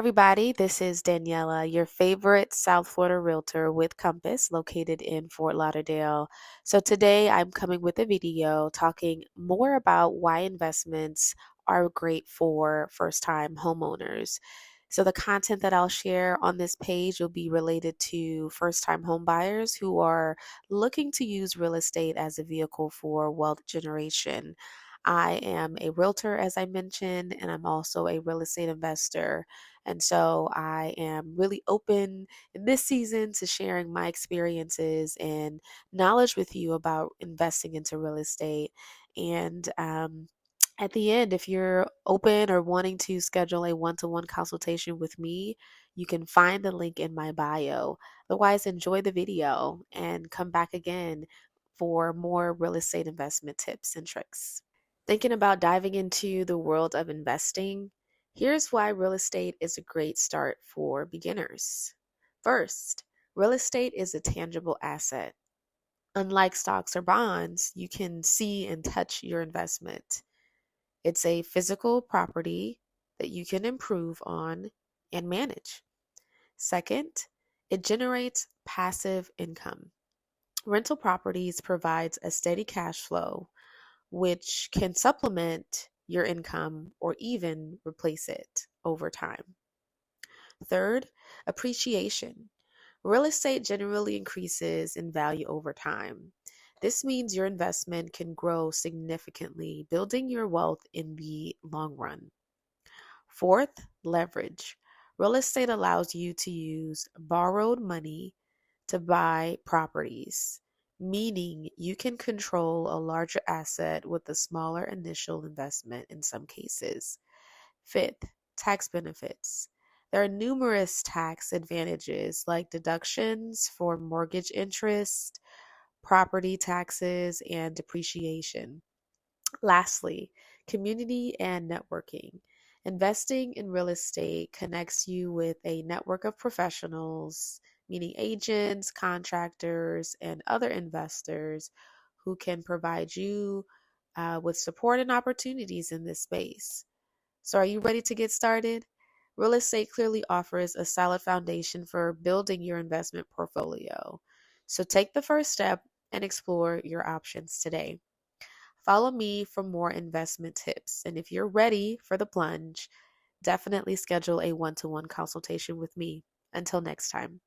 everybody, this is Daniela, your favorite South Florida realtor with Compass, located in Fort Lauderdale. So, today I'm coming with a video talking more about why investments are great for first time homeowners. So, the content that I'll share on this page will be related to first time home buyers who are looking to use real estate as a vehicle for wealth generation. I am a realtor, as I mentioned, and I'm also a real estate investor. And so I am really open in this season to sharing my experiences and knowledge with you about investing into real estate. And at the end, if you're open or wanting to schedule a one to one consultation with me, you can find the link in my bio. Otherwise, enjoy the video and come back again for more real estate investment tips and tricks. Thinking about diving into the world of investing? Here's why real estate is a great start for beginners. First, real estate is a tangible asset. Unlike stocks or bonds, you can see and touch your investment. It's a physical property that you can improve on and manage. Second, it generates passive income. Rental properties provides a steady cash flow which can supplement your income or even replace it over time. Third, appreciation. Real estate generally increases in value over time. This means your investment can grow significantly, building your wealth in the long run. Fourth, leverage. Real estate allows you to use borrowed money to buy properties, meaning you can control a larger asset with a smaller initial investment in some cases. Fifth, tax benefits. There are numerous tax advantages like deductions for mortgage interest, property taxes, and depreciation. Lastly, community and networking. Investing in real estate connects you with a network of professionals, meaning agents, contractors, and other investors who can provide you with support and opportunities in this space. So, are you ready to get started? Real estate clearly offers a solid foundation for building your investment portfolio. So, take the first step and explore your options today. Follow me for more investment tips. And if you're ready for the plunge, definitely schedule a one to one consultation with me. Until next time.